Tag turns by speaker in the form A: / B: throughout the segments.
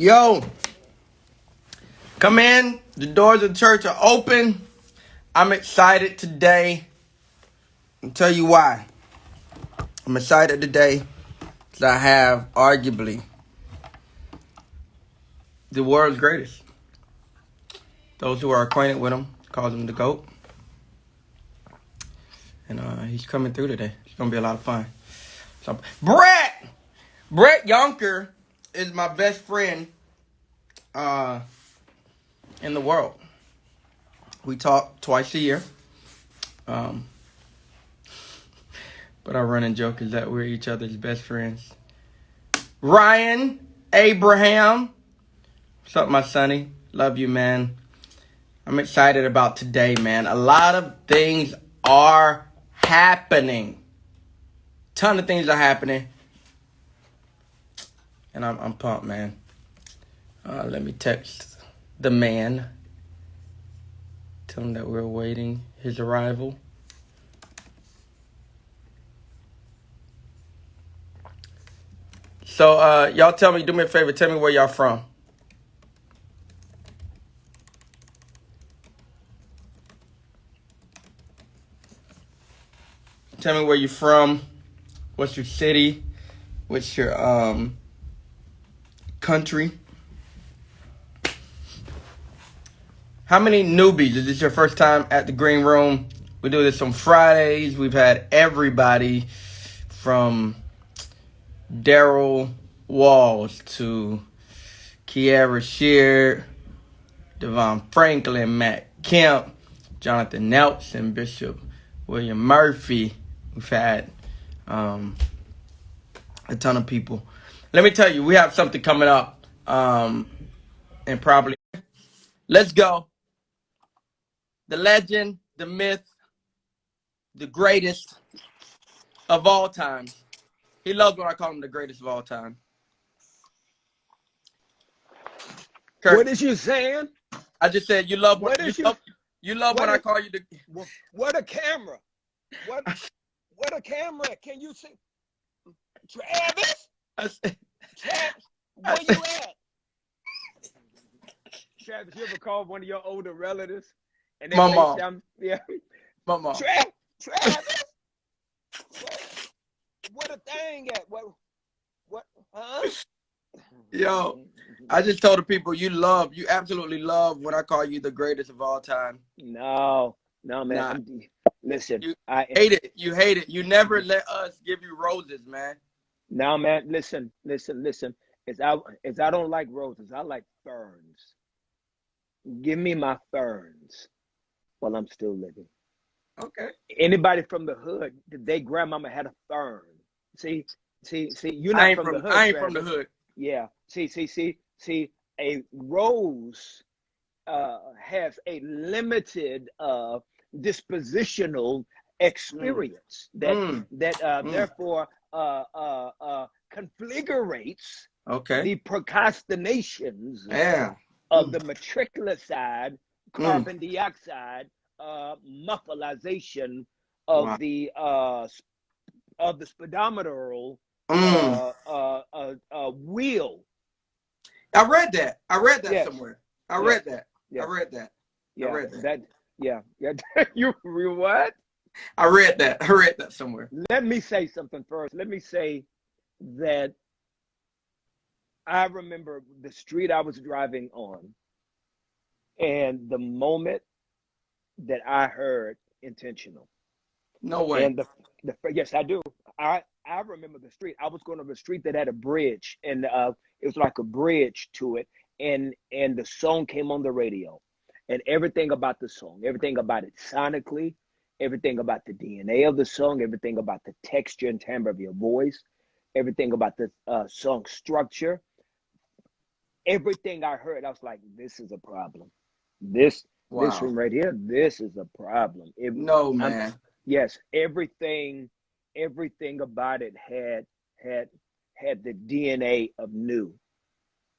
A: Yo, come in. The doors of the church are open. I'm excited today. I'll tell you why. I'm excited today because I have arguably the world's greatest. Those who are acquainted with him call him the GOAT. And he's coming through today. It's going to be a lot of fun. So, Brett Yonker is my best friend in the world. We talk twice a year. But our running joke is that we're each other's best friends. Ryan Abraham. What's up, my sonny? Love you, man. I'm excited about today, man. A lot of things are happening. Ton of things are happening. And I'm pumped, man. Let me text the man. Tell him that we're awaiting his arrival. So, y'all tell me, do me a favor, tell me where y'all from. Tell me where you're from. What's your city? What's your country? How many newbies? Is this your first time at the Green Room? We do this on Fridays. We've had everybody from Daryl Walls to Kiara Sheard, Devon Franklin, Matt Kemp, Jonathan Nelson, Bishop William Murphy. We've had a ton of people. Let me tell you, we have something coming up, and probably let's go. The legend, the myth, the greatest of all time. He loves when I call him the greatest of all time.
B: Kirk, what is you saying?
A: I just said you love when I call you the.
B: What a camera! What a camera! Can you see, Travis? Travis, where you at? Travis, you ever called one of your older relatives and they
A: my mom?
B: Yeah,
A: my mom.
B: Travis, what a thing at what? Huh?
A: Yo, I just told the people you absolutely love when I call you the greatest of all time.
B: No, man.
A: Nah.
B: Listen,
A: I hate it. You hate it. You never let us give you roses, man.
B: No, man. Listen. As I don't like roses. I like ferns. Give me my ferns while I'm still living.
A: Okay.
B: Anybody from the hood, their grandmama had a fern. See, you're not from the hood.
A: I ain't from the hood.
B: Yeah. See, a rose has a limited dispositional experience that therefore configurates the procrastinations of the matriculicide, carbon dioxide, muffleization of the speedometer wheel.
A: I read that
B: Yes.
A: somewhere. I read that.
B: Yeah.
A: I read that.
B: Yeah. You what?
A: I read that somewhere.
B: Let me say something first. Let me say that I remember the street I was driving on, and the moment that I heard intentional.
A: No way.
B: And yes, I do. I remember the street. I was going over a street that had a bridge, and it was like a bridge to it, and the song came on the radio, and everything about the song, everything about it sonically, everything about the DNA of the song, everything about the texture and timbre of your voice, everything about the song structure, everything I heard, I was like, this is a problem. This room right here, this is a problem.
A: Man.
B: Yes, everything about it had the DNA of new.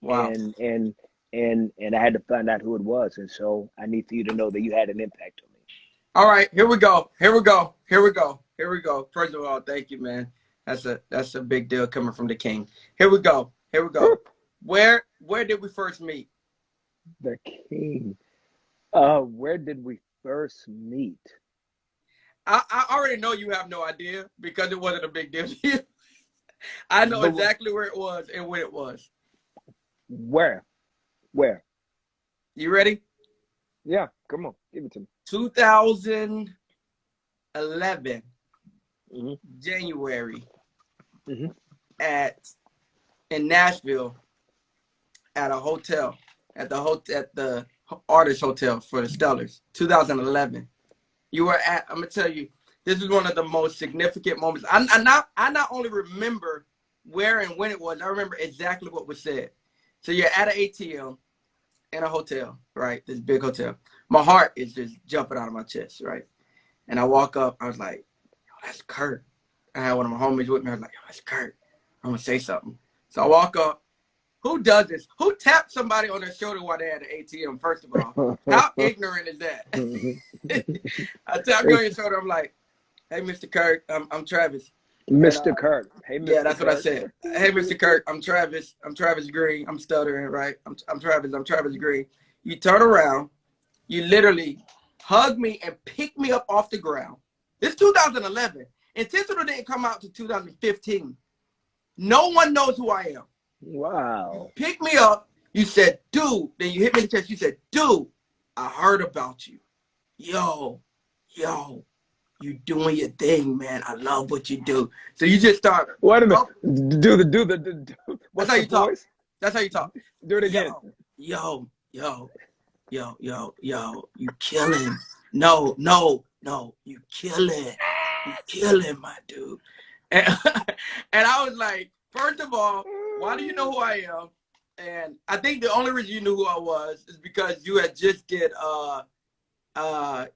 A: Wow.
B: And I had to find out who it was, and so I need for you to know that you had an impact on me.
A: All right, here we go. First of all, thank you, man. That's a big deal coming from the king. Here we go. Where where did we first meet?
B: The king. Where did we first meet?
A: I already know you have no idea because it wasn't a big deal to you. I know
B: But
A: exactly where it was and when it was.
B: where? Where?
A: You ready?
B: Yeah, come on, give it to me.
A: 2011, January, in Nashville, at a hotel, at the Artist Hotel for the Stellars, 2011. You were at. I'm gonna tell you, this is one of the most significant moments. I not only remember where and when it was, I remember exactly what was said. So you're at an ATM in a hotel, right? This big hotel. My heart is just jumping out of my chest, right? And I walk up. I was like, "Yo, that's Kirk." I had one of my homies with me. I was like, "Yo, that's Kirk. I'm gonna say something." So I walk up. Who does this? Who taps somebody on their shoulder while they're at the ATM? First of all, how ignorant is that? I tap you on your shoulder. I'm like, "Hey, Mr. Kirk, I'm Travis."
B: Mr.
A: And,
B: Kirk. Hey, Mr.
A: yeah, that's
B: Kirk.
A: what I said. "Hey, Mr. Kirk, I'm Travis. I'm Travis Greene. I'm stuttering, right? I'm Travis. I'm Travis Greene." You turn around. You literally hug me and pick me up off the ground. This 2011. Intentional didn't come out to 2015. No one knows who I am.
B: Wow.
A: You pick me up. You said, "Dude." Then you hit me in the chest. You said, "Dude, I heard about you. Yo, you doing your thing, man. I love what you do." So you just start.
B: Wait a minute.
A: Oh,
B: What's
A: that's how
B: the
A: you talk.
B: voice?
A: That's how you talk.
B: Do it again.
A: Yo, you killing. No, you killing. You killing, my dude. And, and I was like, first of all, why do you know who I am? And I think the only reason you knew who I was is because you had just did the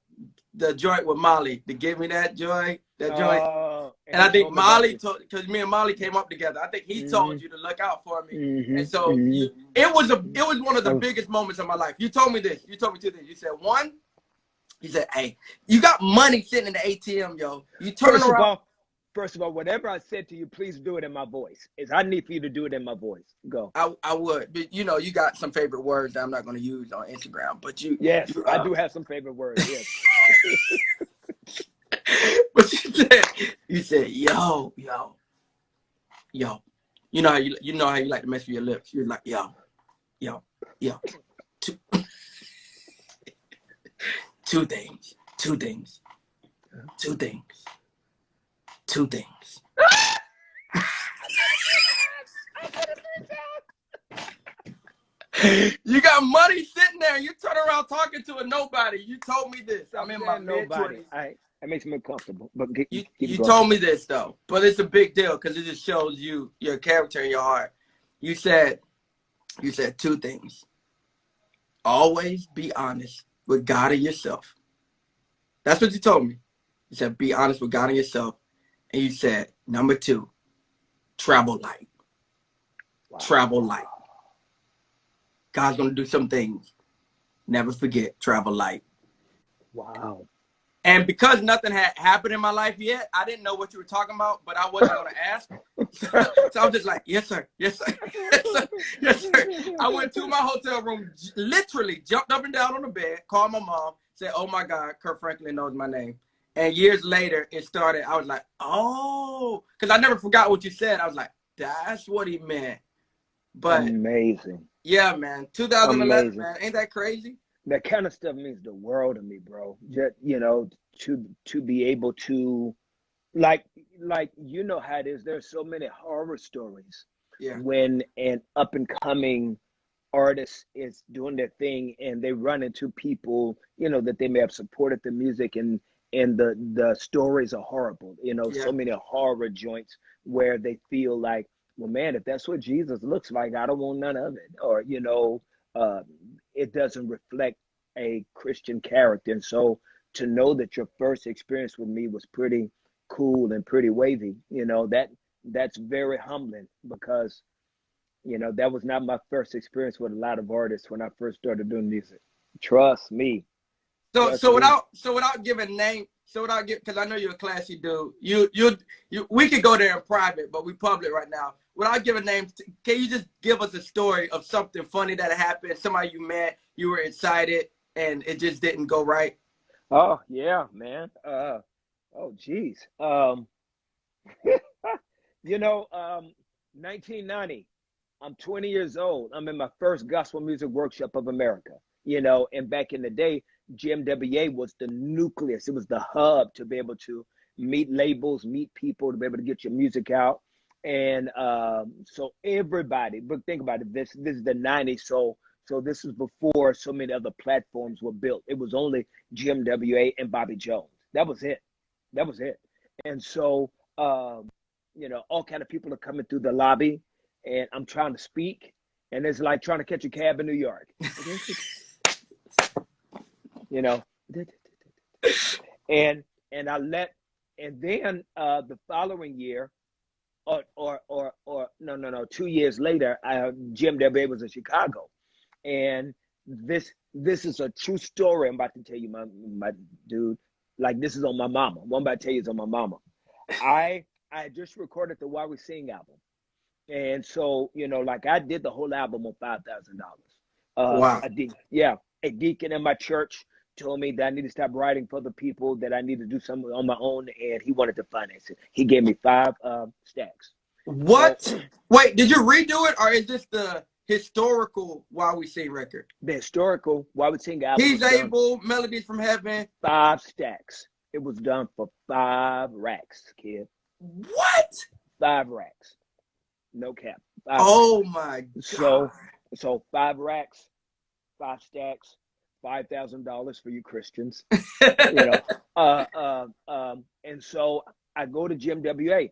A: joint with Molly to give me that joint. And I think Molly told, because me and Molly came up together. I think he told you to look out for me. And so it was one of the biggest moments of my life. You told me this. You told me two things. You said, one, you said, "Hey, you got money sitting in the ATM, yo. You turn around."
B: First of all, whatever I said to you, please do it in my voice. I need for you to do it in my voice. Go.
A: I would, but you got some favorite words that I'm not going to use on Instagram. But
B: yes, I do have some favorite words. Yes.
A: But you said, yo. You know how you like to mess with your lips. You're like, yo. Two things. You got money sitting there. You turn around talking to a nobody. You told me this. I'm in my mid-20s.
B: That makes me uncomfortable. But
A: you told me this though, but it's a big deal because it just shows you your character and your heart. You said two things. Always be honest with God and yourself. That's what you told me. You said be honest with God and yourself, and you said number two, travel light. Wow. Travel light. God's gonna do some things. Never forget, travel light.
B: Wow.
A: And because nothing had happened in my life yet, I didn't know what you were talking about, but I wasn't going to ask. So I was just like, yes, sir. Yes, sir. Yes, sir. Yes, sir. I went to my hotel room, literally jumped up and down on the bed, called my mom, said, "Oh, my God, Kirk Franklin knows my name." And years later, it started. I was like, oh, because I never forgot what you said. I was like, that's what he meant. But
B: amazing.
A: Yeah, man. 2011, amazing. Man. Ain't that crazy?
B: That kind of stuff means the world to me, bro. Just, to be able to, like you know how it is. There's so many horror stories when an up and coming artist is doing their thing and they run into people, that they may have supported the music and the stories are horrible. So many horror joints where they feel like, well, man, if that's what Jesus looks like, I don't want none of it, or it doesn't reflect a Christian character. And so to know that your first experience with me was pretty cool and pretty wavy, that's very humbling because, that was not my first experience with a lot of artists when I first started doing music. Trust me.
A: So without giving name, So what I get, because I know you're a classy dude. We could go there in private, but we public right now. Without giving names, can you just give us a story of something funny that happened? Somebody you met, you were excited, and it just didn't go right.
B: Oh yeah, man. Oh geez. You know, 1990. I'm 20 years old. I'm in my first gospel music workshop of America. You know, and back in the day, GMWA was the nucleus. It was the hub to be able to meet labels, meet people, to be able to get your music out. And so everybody, but think about it. This is the '90s, so this is before so many other platforms were built. It was only GMWA and Bobby Jones. That was it. That was it. And so you know, all kind of people are coming through the lobby, and I'm trying to speak, and it's like trying to catch a cab in New York. You know, and I let, and then the following year, or no, 2 years later, Jim W was in Chicago, and this is a true story. I'm about to tell you, my dude, like this is on my mama. What I'm about to tell you is on my mama. I just recorded the Why We Sing album, and so you know, like I did the whole album on $5,000.
A: Wow.
B: A deacon in my church told me that I need to stop writing for the people, that I need to do something on my own, and he wanted to finance it. He gave me 5 stacks.
A: What?
B: So,
A: wait, did you redo it, or is this the historical Why We Sing record?
B: The historical Why We Sing album.
A: He's Able, Melodies from Heaven.
B: 5 stacks. It was done for 5 racks, kid.
A: What?
B: 5 racks. No cap.
A: Oh my God.
B: So 5 racks, 5 stacks, $5,000 for you Christians. You know. And so I go to GMWA,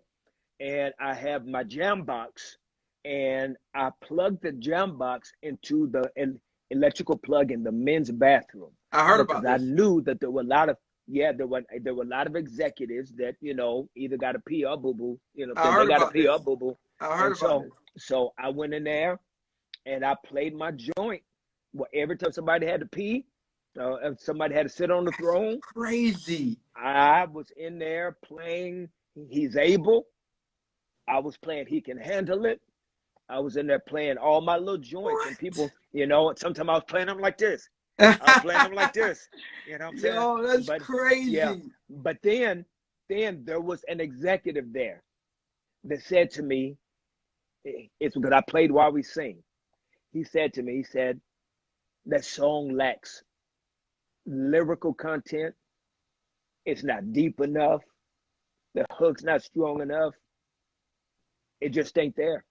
B: and I have my jam box, and I plug the jam box into the electrical plug in the men's bathroom.
A: I heard about this.
B: I knew that there were a lot of there were a lot of executives that, you know, either got a pee or boo boo. You know, they got a pee or boo boo.
A: I heard about this.
B: So I went in there, and I played my joint. Well, every time somebody had to pee, if somebody had to sit on the throne,
A: crazy.
B: I was in there playing He's Able. I was playing He Can Handle It. I was in there playing all my little joints. What? And people, you know, sometimes I was playing them like this. I was playing them like this. You know what I'm saying?
A: Yo, that's crazy. Yeah.
B: But then there was an executive there that said to me, it's because I played While We Sing. He said to me, he said, that song lacks lyrical content. It's not deep enough. The hook's not strong enough. It just ain't there.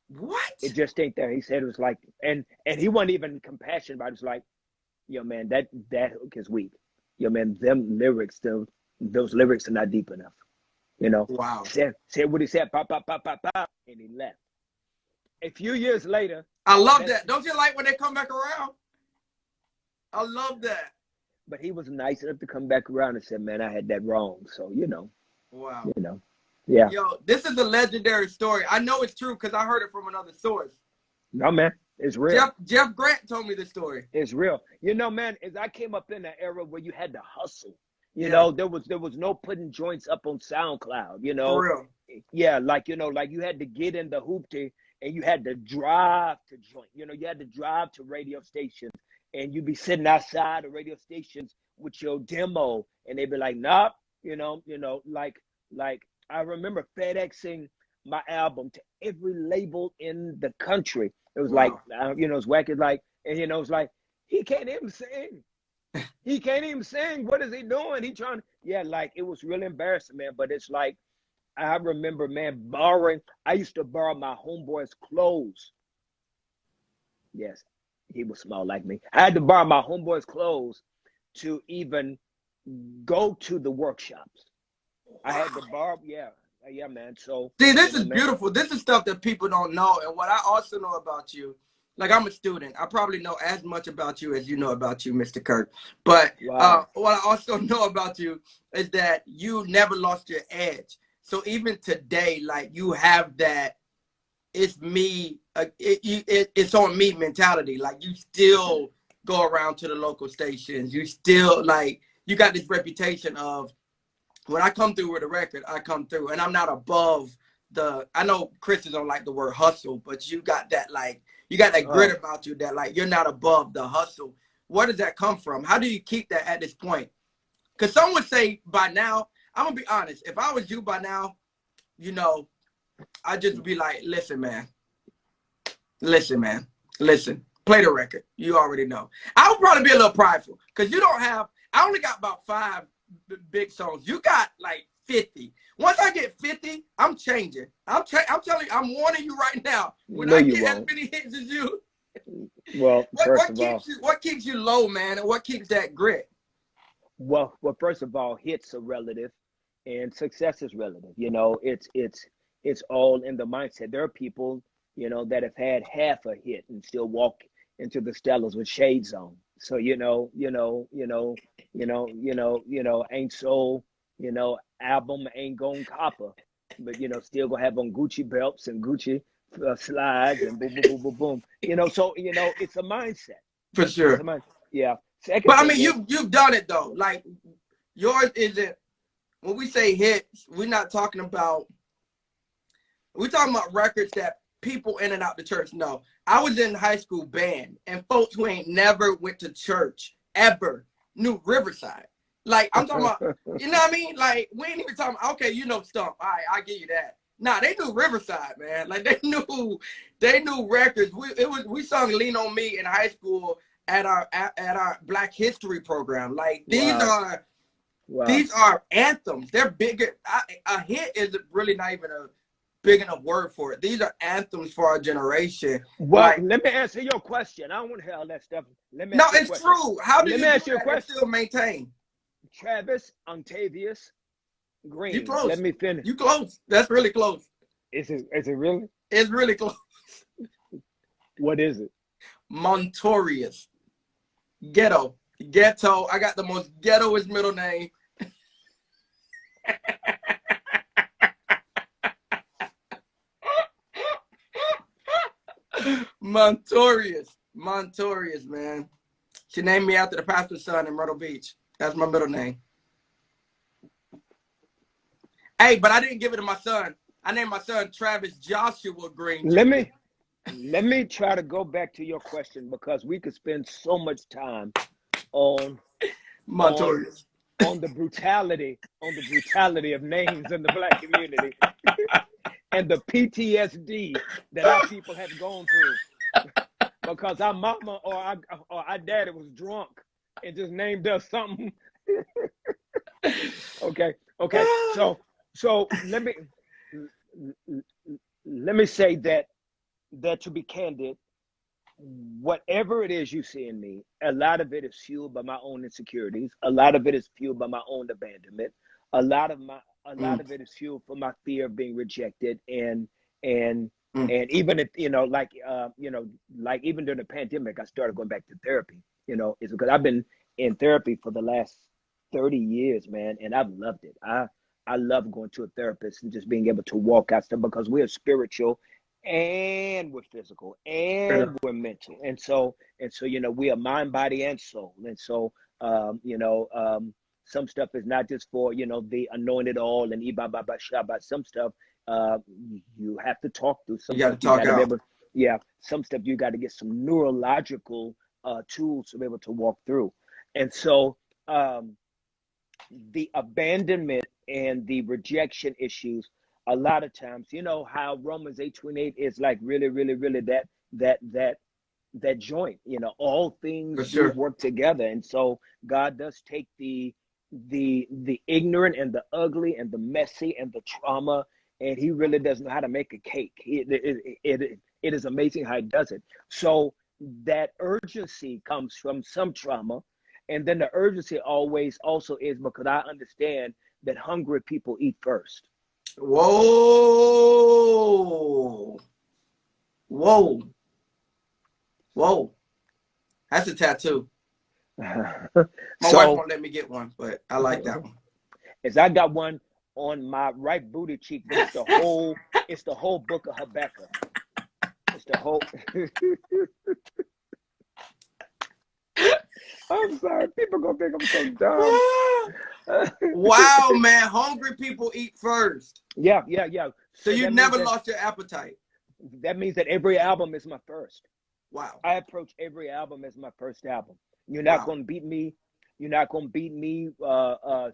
A: What?
B: It just ain't there. He said it was like, and he wasn't even compassionate about it. It's like, yo, man, that hook is weak. Yo, man, those lyrics are not deep enough. You know?
A: Wow.
B: Said what he said, pop, pop, pop, pop, pop, and he left. A few years later.
A: I love that. Don't you like when they come back around? I love that.
B: But he was nice enough to come back around and said, man, I had that wrong. So, you know.
A: Wow.
B: You know. Yeah.
A: Yo, this is a legendary story. I know it's true because I heard it from another source.
B: No, man. It's real.
A: Jeff Grant told me the story.
B: It's real. You know, man, as I came up in an era where you had to hustle, you know, there was no putting joints up on SoundCloud, you know.
A: For real.
B: Yeah, like, you know, like you had to get in the hoopty and you had to drive to joint. You know, you had to drive to radio stations, and you'd be sitting outside of radio stations with your demo, and they'd be like, nah, you know, like I remember FedExing my album to every label in the country. It was like, you know, it's wacky, like, and you know, it's like, he can't even sing. He can't even sing. What is he doing? He trying, yeah, like it was really embarrassing, man. But it's like, I remember, man, I used to borrow my homeboy's clothes. Yes, he was small like me. I had to borrow my homeboy's clothes to even go to the workshops. I had to borrow, yeah, man. So
A: see, this is beautiful. This is stuff that people don't know. And what I also know about you, like I'm a student, I probably know as much about you as you know about you, Mr. Kirk. But what I also know about you is that you never lost your edge. So even today, like you have that, it's me, it's on me mentality. Like you still go around to the local stations. You still like, you got this reputation of, when I come through with a record, I come through, and I'm not above I know Christians don't like the word hustle, but you got that, like, you got that grit about you that, like, you're not above the hustle. Where does that come from? How do you keep that at this point? Because some would say by now, I'm going to be honest, if I was you by now, you know, I just would be like, listen, man, play the record. You already know. I would probably be a little prideful because I only got about 5 big songs. You got like 50. Once I get 50, I'm changing. I'm telling you, I'm warning you right now. When I get as many hits as you,
B: well,
A: what keeps you low, man, and what keeps that grit?
B: Well, first of all, hits are relative, and success is relative. You know, it's all in the mindset. There are people, you know, that have had half a hit and still walk into the Stellars with shades on. So ain't so, you know, album ain't gone copper, but you know, still gonna have on Gucci belts and Gucci slides and boom, boom, boom, boom, boom. You know, so you know, it's a mindset.
A: For sure.
B: It's a mindset. Yeah. Second
A: but I mean,
B: is,
A: you've done it though. Like yours isn't. When we say hits, we're talking about records that people in and out the church know. I was in high school band, and folks who ain't never went to church ever knew Riverside. Like, I'm talking about, you know what I mean? Like, we ain't even talking about, okay, you know Stump. All right, I give you that. Nah, they knew Riverside, man. Like, they knew records. We sung Lean on Me in high school at our Black History program. Like, these are anthems. They're bigger. A hit is really not even a big enough word for it. These are anthems for our generation.
B: Well, like, let me answer your question. I don't want to hear all that stuff.
A: It's true. How do you do that and still maintain?
B: Travis, Octavius, Greene.
A: You close.
B: Let me finish.
A: You close. That's really close.
B: Is it really?
A: It's really close.
B: What is it?
A: Montorious. Ghetto. I got the most ghettoest middle name. Montorious, man. She named me after the pastor's son in Myrtle Beach. That's my middle name. Hey, but I didn't give it to my son. I named my son Travis Joshua Greene.
B: Let me try to go back to your question, because we could spend so much time on
A: Montorious.
B: On the brutality of names in the Black community and the PTSD that our people have gone through because our mama or our daddy was drunk and just named us something. Okay. So let me say that to be candid, whatever it is you see in me, a lot of it is fueled by my own insecurities. A lot of it is fueled by my own abandonment. A lot of it is fueled for my fear of being rejected. And even if, like even during the pandemic, I started going back to therapy, it's because I've been in therapy for the last 30 years, man. And I've loved it. I love going to a therapist and just being able to walk out stuff, because we're spiritual and we're physical and we're mental. And so, we are mind, body, and soul. And so, some stuff is not just for, the anointed all and ibaba shabba. Some stuff, you have to talk through. Some
A: you got to talk out.
B: Some stuff you got to get some neurological tools to be able to walk through. And so, the abandonment and the rejection issues, a lot of times, how Romans 8:28 is like really, really, really that joint, all things do work together. And so God does take the ignorant and the ugly and the messy and the trauma, and he really does know how to make a cake. It is amazing how he does it. So that urgency comes from some trauma. And then the urgency always also is because I understand that hungry people eat first.
A: Whoa. That's a tattoo. My wife won't let me get one, but I like that one.
B: As I got one on my right booty cheek, but it's the whole book of Habakkuk. It's the whole I'm sorry. People gonna think I'm so dumb.
A: Wow, man. Hungry people eat first.
B: Yeah.
A: So you
B: that means
A: never lost your appetite.
B: that means that every album is my first.
A: Wow.
B: I approach every album as my first album. You're not
A: Wow.
B: gonna beat me. You're not gonna beat me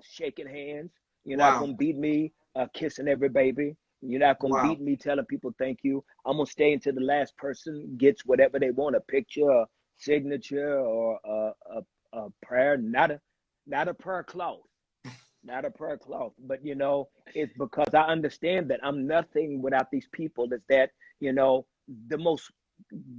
B: shaking hands. You're not
A: Wow.
B: gonna beat me kissing every baby. You're not gonna
A: Wow.
B: beat me telling people thank you. I'm gonna stay until the last person gets whatever they want, a picture, a signature, or a prayer. Not a prayer cloth. Not a prayer cloth. But it's because I understand that I'm nothing without these people. Is that the most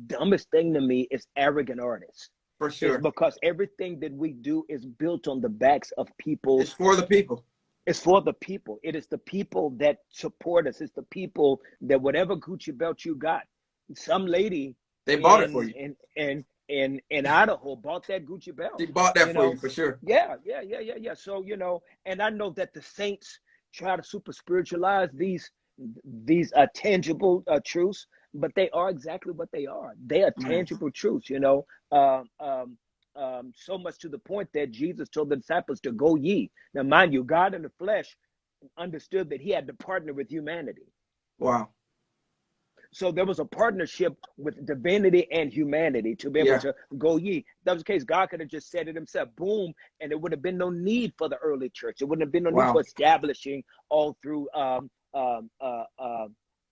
B: dumbest thing to me is arrogant artists.
A: For
B: It's
A: sure.
B: because everything that we do is built on the backs of people.
A: It's for the people.
B: It's for the people. It is the people that support us. It's the people that whatever Gucci belt you got, some lady
A: They bought it for you.
B: in Idaho bought that Gucci belt.
A: They bought that for you for sure.
B: Yeah. So and I know that the saints try to super spiritualize these tangible truths, but they are exactly what they are. They are tangible truths. So much to the point that Jesus told the disciples to go ye. Now, mind you, God in the flesh understood that he had to partner with humanity.
A: Wow.
B: So there was a partnership with divinity and humanity to be able to go ye. That was the case. God could have just said it himself, boom, and there would have been no need for the early church. There wouldn't have been no need for establishing all through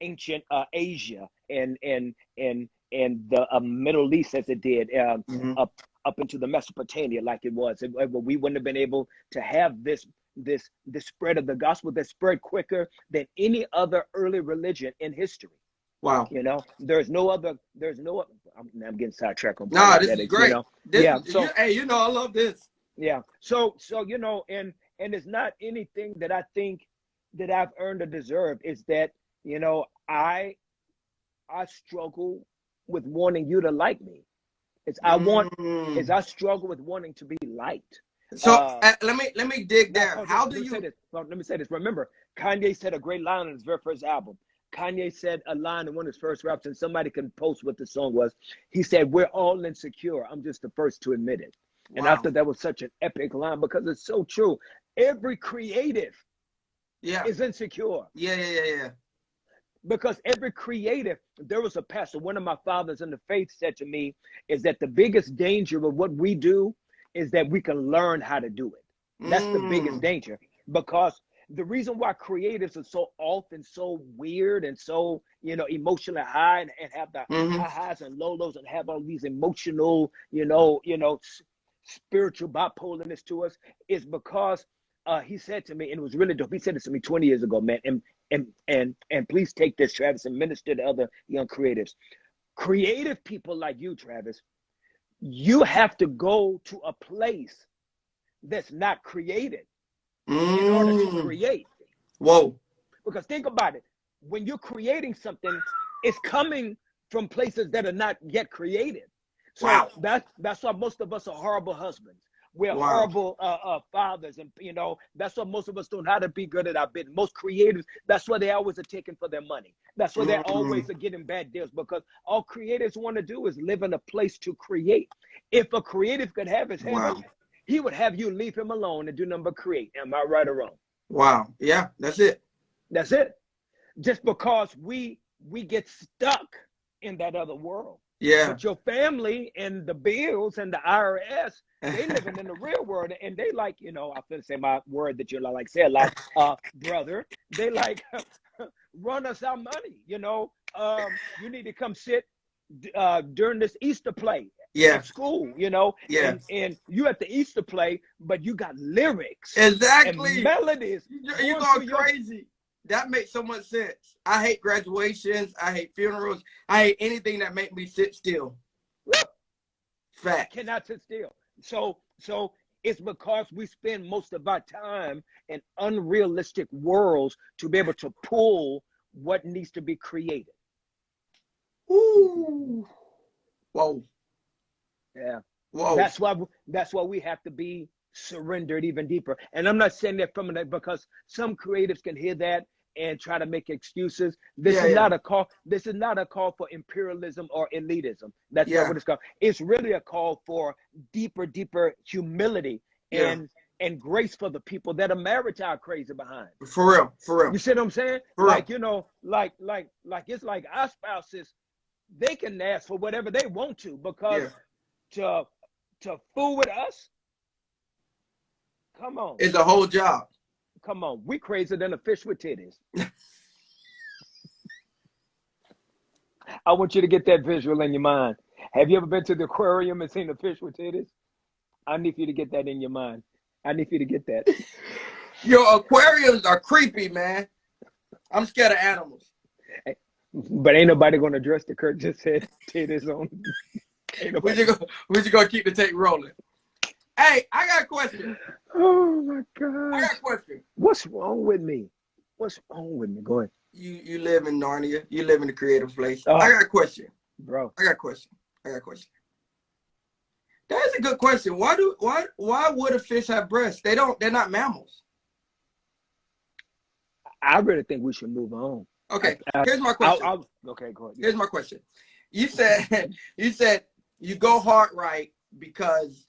B: ancient Asia and the Middle East as it did up into the Mesopotamia like it was. We wouldn't have been able to have this spread of the gospel that spread quicker than any other early religion in history.
A: Wow.
B: There's no I'm getting sidetracked on
A: this is great. So hey, I love this.
B: Yeah. So and it's not anything that I think that I've earned or deserved. It's that, I struggle with wanting you to like me. I struggle with wanting to be liked.
A: So let me dig there. How do you
B: say this? Well, let me say this. Remember, Kanye said a great line on his very first album. Kanye said a line in one of his first raps, and somebody can post what the song was. He said, "We're all insecure. I'm just the first to admit it." Wow. And I thought that was such an epic line because it's so true. Every creative is insecure.
A: Yeah.
B: Because every creative, there was a pastor, one of my fathers in the faith said to me, is that the biggest danger of what we do is that we can learn how to do it. That's the biggest danger. Because the reason why creatives are so often so weird and so, emotionally high and have the high highs and low lows and have all these emotional, spiritual bipolarness to us is because he said to me, and it was really dope. He said this to me 20 years ago, man. And please take this, Travis, and minister to other young creatives. Creative people like you, Travis, you have to go to a place that's not created in order to create.
A: Whoa.
B: Because think about it. When you're creating something, it's coming from places that are not yet created. So that's why most of us are horrible husbands. We're horrible fathers, and that's why most of us don't know how to be good at our business. Most creatives, that's why they always are taking for their money. That's why they always are getting bad deals, because all creatives want to do is live in a place to create. If a creative could have his heaven, he would have you leave him alone and do nothing but create. Am I right or wrong?
A: Wow. Yeah, that's it.
B: That's it. Just because we get stuck in that other world.
A: Yeah.
B: But your family and the bills and the IRS, they living in the real world, and they like, I'm going to say my word that you like say a lot, brother. They like run us our money. You need to come sit during this Easter play at school. And you at the Easter play, but you got lyrics,
A: exactly,
B: and melodies.
A: You're going crazy. That makes so much sense. I hate graduations. I hate funerals. I hate anything that makes me sit still. Fact.
B: Cannot sit still. So it's because we spend most of our time in unrealistic worlds to be able to pull what needs to be created.
A: Ooh. Whoa.
B: Yeah.
A: Whoa.
B: That's why we have to be surrendered even deeper. And I'm not saying that from that because some creatives can hear that and try to make excuses. This is not a call. This is not a call for imperialism or elitism. That's not what it's called. It's really a call for deeper humility and grace for the people that America are crazy behind.
A: For real, for real.
B: You see what I'm saying?
A: For
B: like,
A: real.
B: you know, like it's like our spouses, they can ask for whatever they want to, because to fool with us, come on.
A: It's a whole job.
B: Come on. We crazier than a fish with titties. I want you to get that visual in your mind. Have you ever been to the aquarium and seen a fish with titties? I need you to get that in your mind. I need you to get that.
A: Your aquariums are creepy, man. I'm scared of animals.
B: But ain't nobody going to address the Kirk just said titties on.
A: We just gonna keep the tape rolling. Hey, I got a question.
B: Oh my God.
A: I got a question.
B: What's wrong with me? What's wrong with me? Go ahead.
A: You live in Narnia. You live in a creative place. I got a question.
B: Bro.
A: I got a question. That's a good question. Why would a fish have breasts? They're not mammals.
B: I really think we should move on.
A: Okay. Here's my question.
B: Okay, go ahead.
A: Here's my question. You said you go hard right because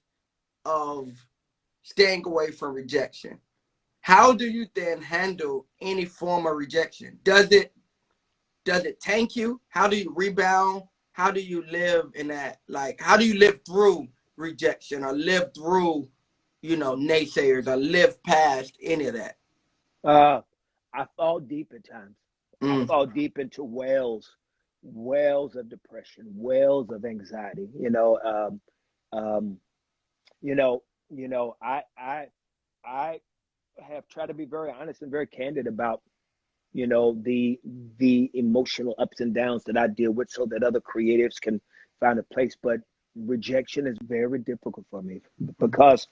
A: of staying away from rejection. How do you then handle any form of rejection? Does it tank you? How do you rebound? How do you live in that? Like, how do you live through rejection or live through, naysayers, or live past any of that?
B: I fall deep at times. I fall deep into wells of depression, wells of anxiety. I have tried to be very honest and very candid about, the emotional ups and downs that I deal with, so that other creatives can find a place. But rejection is very difficult for me, because,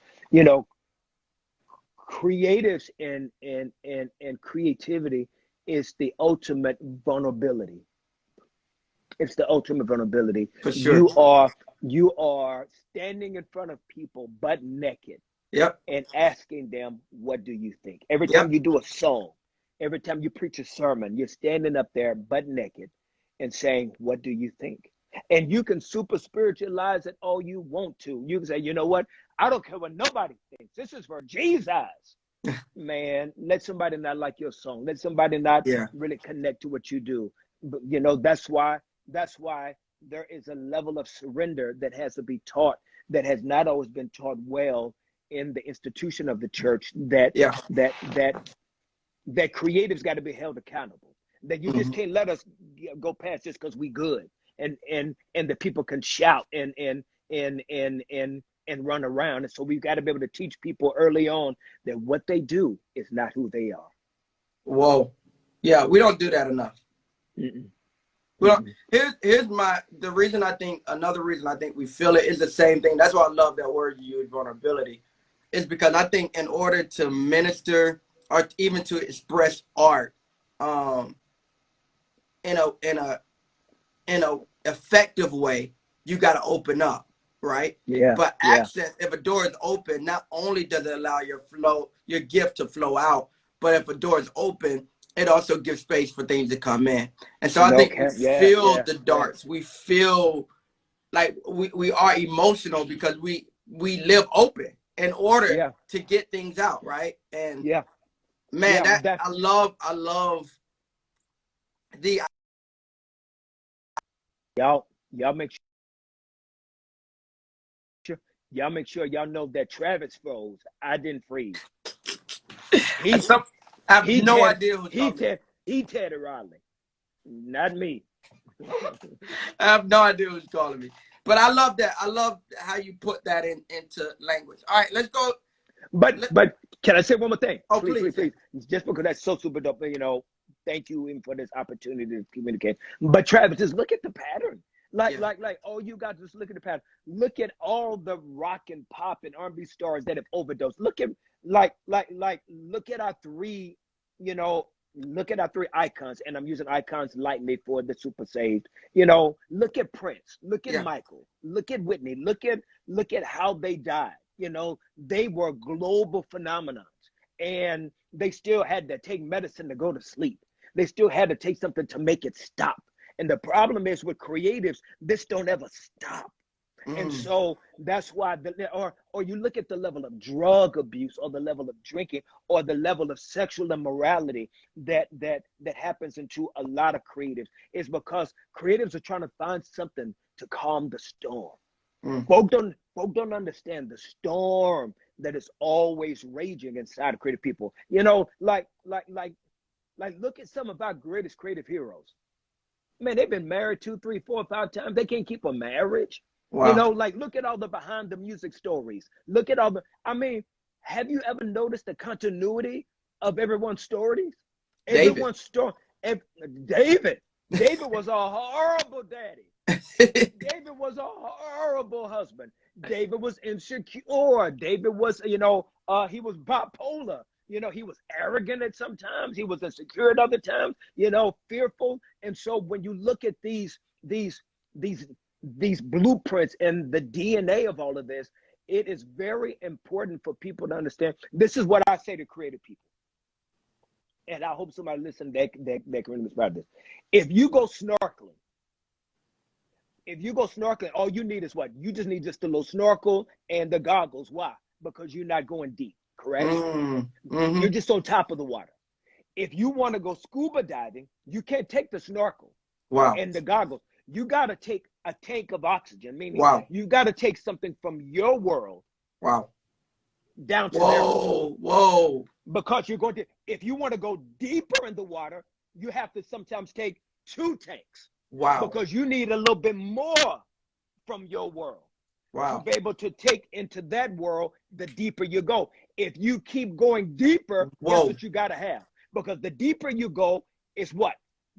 B: creatives and creativity is the ultimate vulnerability. It's the ultimate vulnerability.
A: For sure.
B: You are standing in front of people butt naked.
A: Yep.
B: And asking them, what do you think? Every time you do a song, every time you preach a sermon, you're standing up there butt naked and saying, what do you think? And you can super spiritualize it all you want to. You can say, you know what? I don't care what nobody thinks. This is for Jesus. Man, let somebody not like your song. Let somebody not really connect to what you do. But, that's why there is a level of surrender that has to be taught, that has not always been taught well in the institution of the church, that creatives got to be held accountable. That you just can't let us go past just because we good and the people can shout and run around. And so we've got to be able to teach people early on that what they do is not who they are.
A: Whoa. Yeah, we don't do that enough. Well, another reason I think we feel it is the same thing. That's why I love that word you use, vulnerability. Is because I think in order to minister or even to express art, in a effective way, you got to open up, right?
B: Yeah.
A: But access, if a door is open, not only does it allow your gift to flow out, but if a door is open, it also gives space for things to come in. And so I think we feel the darts. We feel like we are emotional because we live open in order to get things out, right? And man, I love the
B: y'all make sure y'all know that Travis froze. I didn't freeze.
A: I have no idea who's talking.
B: He Teddy Riley, not me.
A: I have no idea who's calling me. But I love that. I love how you put that into language. All right, let's go.
B: But can I say one more thing?
A: Oh, please.
B: Just because that's so super dope. Thank you even for this opportunity to communicate. But Travis, just look at the pattern. Like, oh, you guys just look at the pattern. Look at all the rock and pop and R&B stars that have overdosed. Look at look at our three, look at our three icons, and I'm using icons lightly for the super saved. Look at Prince, look at Michael, look at Whitney, look at how they died. They were global phenomenons, and they still had to take medicine to go to sleep. They still had to take something to make it stop. And the problem is with creatives, this don't ever stop. And so that's why, or you look at the level of drug abuse, or the level of drinking, or the level of sexual immorality that happens into a lot of creatives. Is because creatives are trying to find something to calm the storm. Folk don't understand the storm that is always raging inside of creative people. You know, like look at some of our greatest creative heroes. Man, they've been married 2, 3, 4, 5 times. They can't keep a marriage. Wow. You know, like, look at all the behind the music stories. Look at all the, I mean, have you ever noticed the continuity of everyone's stories? Everyone's story. David was a horrible daddy. David was a horrible husband. David was insecure. David was, you know, he was bipolar. You know, he was arrogant at some times. He was insecure at other times, you know, fearful. And so when you look at these blueprints and the DNA of all of this, it is very important for people to understand. This is what I say to creative people. And I hope somebody listening that can really inspire this. If you go snorkeling, all you need is what? You just need just a little snorkel and the goggles. Why? Because you're not going deep, correct? You're just on top of the water. If you want to go scuba diving, you can't take the snorkel and the goggles. You got to take a tank of oxygen, meaning you got to take something from your world down to their world. Because you're going to, if you want to go deeper in the water, you have to sometimes take 2 tanks. Because you need a little bit more from your world to be able to take into that world the deeper you go. If you keep going deeper, guess what you got to have? Because the deeper you go is what?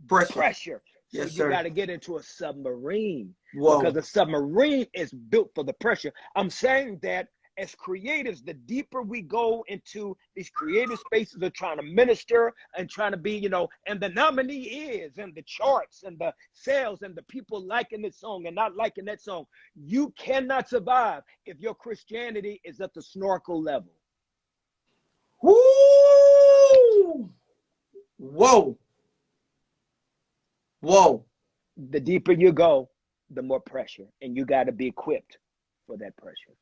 B: Pressure. So you got to get into a submarine. Because a submarine is built for the pressure. I'm saying that as creatives, the deeper we go into these creative spaces of trying to minister and trying to be, you know, and the nominee is, and the charts and the sales and the people liking this song and not liking that song, you cannot survive if your Christianity is at the snorkel level.
A: Woo! Whoa.
B: The deeper you go, the more pressure, and you got to be equipped for that pressure.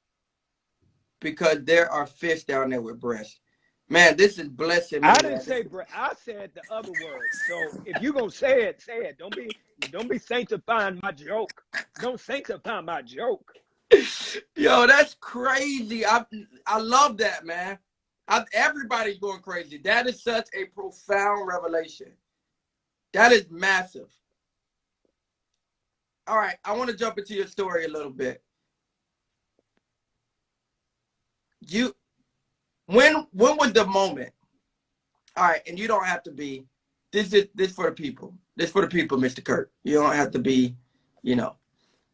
A: Because there are fish down there with breasts. Man, this is blessing me.
B: I didn't say breast. I said the other word. So if you're going to say it, say it. Don't be sanctifying my joke. Don't sanctify my joke.
A: Yo, that's crazy. I love that, man. Everybody's going crazy. That is such a profound revelation. That is massive. All right, I want to jump into your story a little bit. When was the moment? All right, and you don't have to be, this for the people. This for the people, Mr. Kirk. You don't have to be, you know,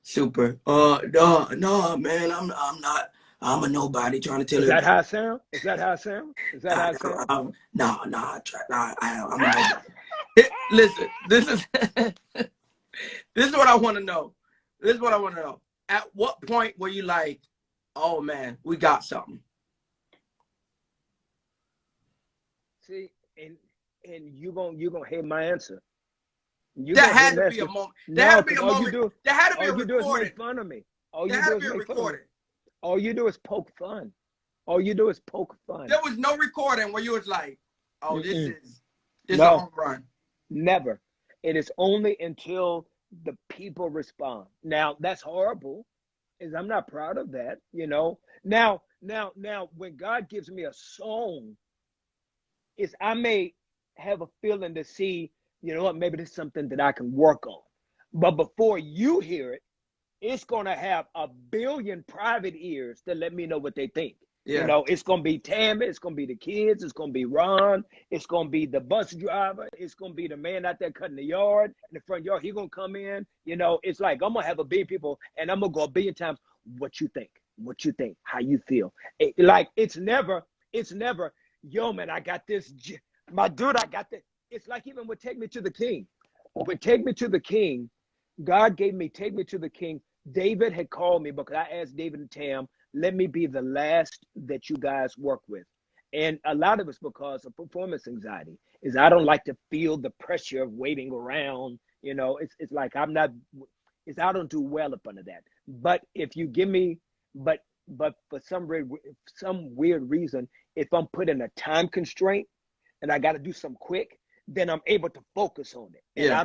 A: super, no, man, I'm not, I'm a nobody trying to tell you.
B: Is that how it sound? Is that how it sound? Is that how it sound?
A: I'm a nobody. Listen, this is what I want to know. This is what I want to know. At what point were you like, oh man, we got something?
B: See, and you gonna hate my answer.
A: That had to be a moment. There had to be a moment. There had to be a recording.
B: All you do is make fun of me. All you do is make fun of me. All you do is poke fun. All you do is poke fun.
A: There was no recording where you was like, oh, this is a home run.
B: Never. It is only until the people respond. Now, that's horrible. I'm not proud of that, you know. Now, when God gives me a song, I may have a feeling to see, you know what, maybe there's something that I can work on. But before you hear it, it's going to have a billion private ears to let me know what they think. Yeah. You know, it's going to be Tammy, it's going to be the kids, it's going to be Ron, it's going to be the bus driver, it's going to be the man out there cutting the yard, in the front yard, he's going to come in. You know, it's like, I'm going to have a billion people, and I'm going to go a billion times, what you think, how you feel. It's never, yo, man, I got this, my dude, I got this. It's like even with Take Me to the King. When Take Me to the King, God gave me Take Me to the King. David had called me because I asked David and Tam, let me be the last that you guys work with. And a lot of it's because of performance anxiety. Is I don't like to feel the pressure of waiting around. You know, it's like I'm not. It's I don't do well up under that. But if you give me, but for some weird reason, if I'm put in a time constraint and I got to do some quick, then I'm able to focus on it, and
A: Yeah.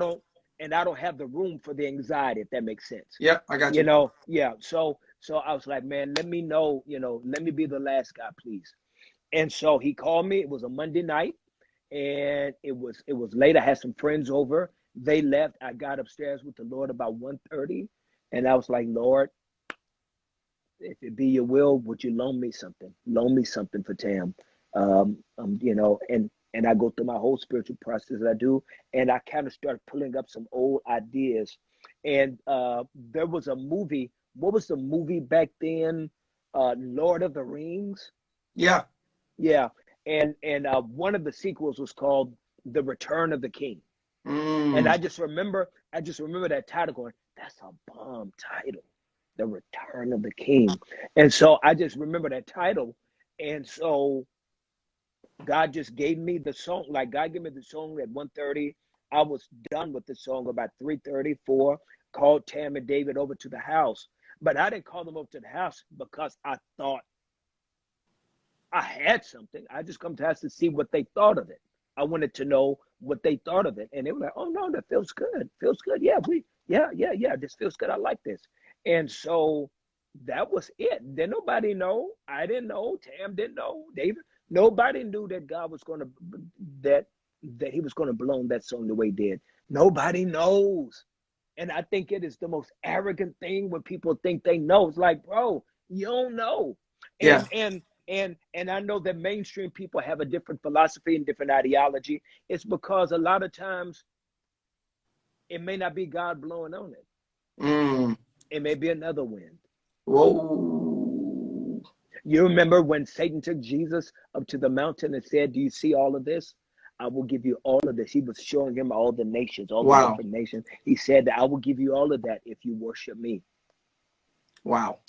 B: I don't have the room for the anxiety, if that makes sense.
A: Yep, I got
B: You
A: you.
B: know, yeah. So I was like, man, let me know, you know, let me be the last guy, please. And so he called me. It was a Monday night, and it was late. I had some friends over. They left. I got upstairs with the Lord about 1:30, and I was like, Lord, if it be your will, would you loan me something? Loan me something for Tam. You know, and I go through my whole spiritual process that I do, and I kind of start pulling up some old ideas. And there was a movie. What was the movie back then? Lord of the Rings.
A: Yeah.
B: Yeah, and one of the sequels was called The Return of the King. And
A: Mm.
B: I just remember that title going, that's a bomb title, The Return of the King. And so I just remember that title. And so God just gave me the song. Like God gave me the song at 1:30. I was done with the song about 3:34. Called Tam and David over to the house. But I didn't call them over to the house because I thought I had something. I just come to the house to see what they thought of it. I wanted to know what they thought of it. And they were like, oh no, that feels good. Feels good. Yeah. This feels good. I like this. And so that was it. Then nobody know. I didn't know. Tam didn't know. David. Nobody knew that God was gonna that that he was gonna blow that song the way he did. Nobody knows. And I think it is the most arrogant thing when people think they know. It's like, bro, you don't know.
A: Yeah.
B: And I know that mainstream people have a different philosophy and different ideology. It's because a lot of times it may not be God blowing on it.
A: Mm.
B: It may be another wind.
A: Whoa.
B: You remember when Satan took Jesus up to the mountain and said, do you see all of this? I will give you all of this. He was showing him all the nations, all the
A: Wow.
B: different nations. He said that I will give you all of that if you worship me.
A: Wow.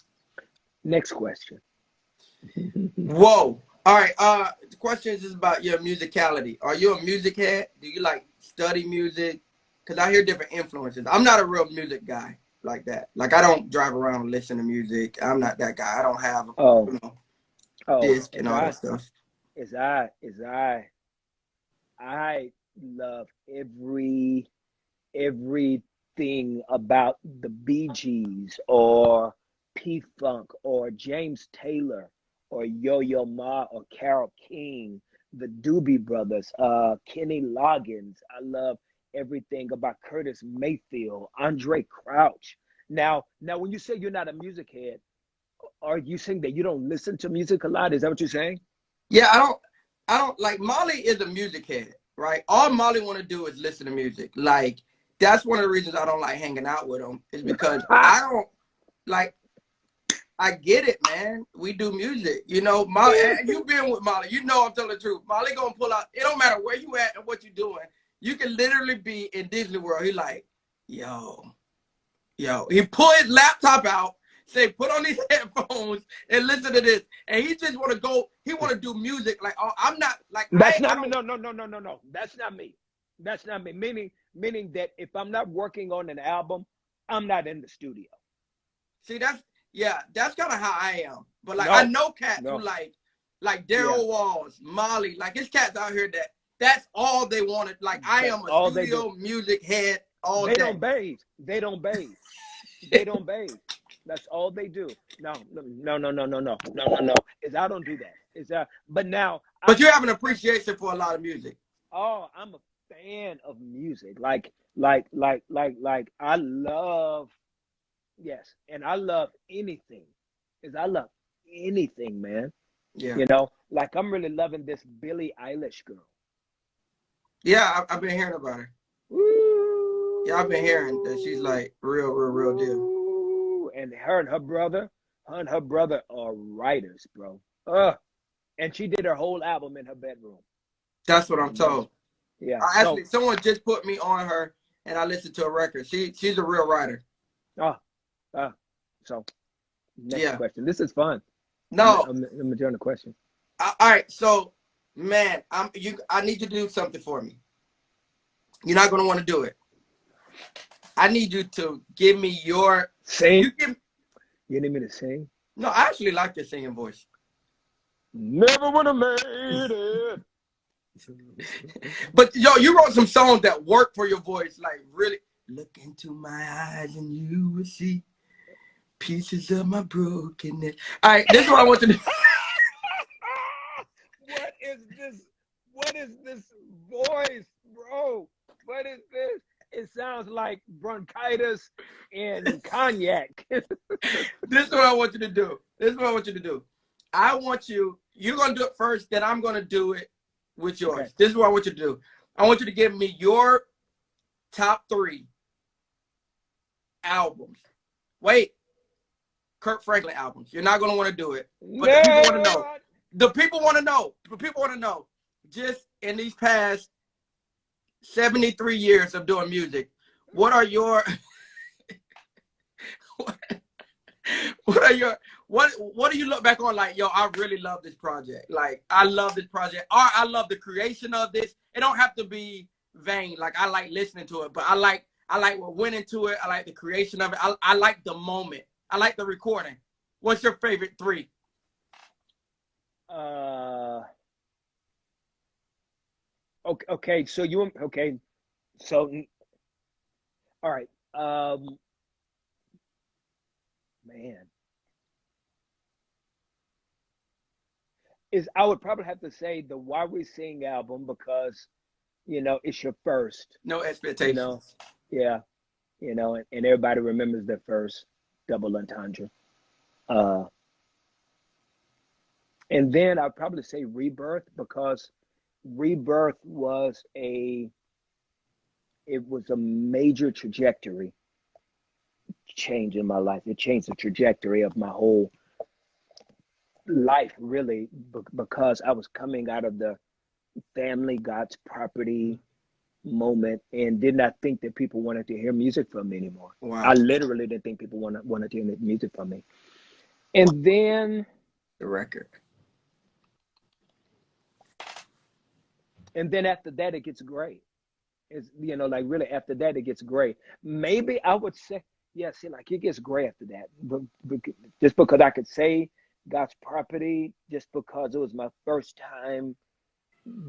B: Next question.
A: Whoa. All right. The question is about your musicality. Are you a music head? Do you like study music? Because I hear different influences. I'm not a real music guy like that. Like I don't drive around and listen to music. I'm not that guy. I don't have
B: Oh,
A: you know
B: oh,
A: disc and all that stuff.
B: as I love everything about the Bee Gees or P Funk or James Taylor or Yo Yo Ma or Carole King, the Doobie Brothers, Kenny Loggins. I love everything about Curtis Mayfield, Andre Crouch. Now, when you say you're not a music head, are you saying that you don't listen to music a lot? Is that what you're saying?
A: Yeah, I don't like Molly is a music head, right? All Molly want to do is listen to music. Like that's one of the reasons I don't like hanging out with him is because I don't like. I get it, man. We do music, you know. Molly, and you been with Molly, you know I'm telling the truth. Molly gonna pull out. It don't matter where you at and what you doing. You can literally be in Disney World. He like, yo. He pull his laptop out, say, put on these headphones and listen to this. And he just want to go. He want to do music. Like I'm not like
B: That's
A: I
B: not me.
A: don't.
B: No. That's not me. That's not me. Meaning that if I'm not working on an album, I'm not in the studio.
A: See, that's kind of how I am. But like I
B: No,
A: know cats who
B: no.
A: like
B: Yeah,
A: Daryl Walls, Molly, like his cats out here that's all they wanted. Like I
B: that's
A: am a
B: all they do.
A: studio music head all
B: They
A: day.
B: don't bathe. They don't bathe. They don't bathe. That's all they do. No. Is I don't do that. Is that? But now
A: But you have an
B: if I'm
A: appreciation for a lot of music.
B: I'm a fan of music. Like I love. Yes, and I love anything. Is I love anything, man.
A: Yeah.
B: You know, like I'm really loving this Billie Eilish girl.
A: Yeah, I've been hearing about her. Yeah, I've been hearing that she's like real deal.
B: Ooh, and her and her brother are writers, bro. And she did her whole album in her bedroom.
A: That's what I'm
B: That's
A: told.
B: yeah.
A: I actually, someone just put me on her, and I listened to a record. She's a real writer.
B: Uh, uh, so next
A: Yeah.
B: question. This is fun.
A: No.
B: I'm enjoying the question.
A: All right, so man, I need you to do something for me. You're not gonna want to do it. I need you to give me your
B: sing. You need me to sing?
A: No, I actually like your singing voice.
B: Never would have made it.
A: But yo, you wrote some songs that work for your voice. Like really, look into my eyes and you will see pieces of my brokenness. All right, this is what I want you to do.
B: What is this? What is this voice, bro? What is this? It sounds like bronchitis and cognac.
A: This is what I want you to do. This is what I want you to do. I want you, you're going to do it first, then I'm going to do it with yours. Okay. This is what I want you to do. I want you to give me your top 3 albums. Wait. Kirk Franklin albums. You're not going to want to do it. But the people want to know. The people want to know. The people want to know. Just in these past 73 years of doing music, what are your what do you look back on like, yo, I really love this project. Like, I love this project. Or I love the creation of this. It don't have to be vain. Like, I like listening to it, but I like what went into it. I like the creation of it. I like the moment. I like the recording. What's your favorite 3?
B: Okay. So all right. Man. I would probably have to say the Why We Sing album because, it's your first.
A: No expectations.
B: Yeah. And everybody remembers their first double entendre. And then I'd probably say Rebirth because Rebirth was a major trajectory change in my life. It changed the trajectory of my whole life, really, because I was coming out of the family, God's property moment and did not think that people wanted to hear music from me anymore.
A: Wow.
B: I literally didn't think people wanted to hear music from me. And then
A: the record.
B: And then after that, it gets great. It's, like really after that, it gets great. Maybe I would say, like it gets great after that. But just because I could say God's property, just because it was my first time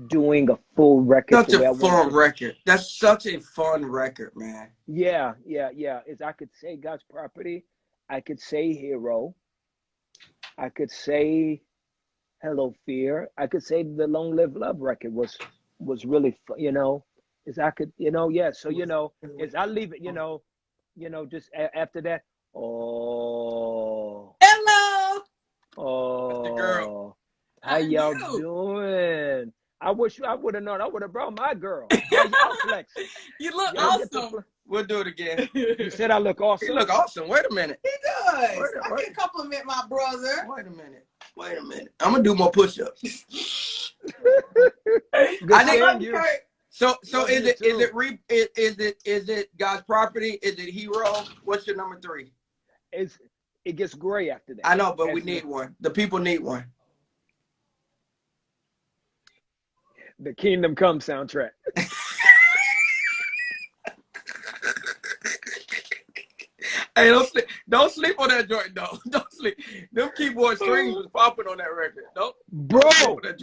B: doing a full record.
A: Such a fun record. That's such a fun record, man.
B: Yeah. I could say God's property. I could say Hero. I could say Hello Fear. I could say the Long Live Love record was really fun, as I could, so, as I leave it, just after that,
C: Hello.
B: Oh,
A: the girl.
B: How y'all doing? I wish I would have known. I would have brought my girl. Y'all flexing.
C: You look awesome.
A: We'll do it again.
B: You said I look awesome?
A: You look awesome. Wait a minute.
C: He does. I can compliment my brother.
A: Wait a minute. I'm going to do more push-ups.
B: I love you.
A: So is it God's property? Is it Hero? What's your number 3?
B: It gets gray after that.
A: I know, but we need one. The people need one.
B: The Kingdom Come soundtrack.
A: Hey, don't sleep on that joint, though. Don't sleep. Them keyboard strings was popping on that record.
B: Bro,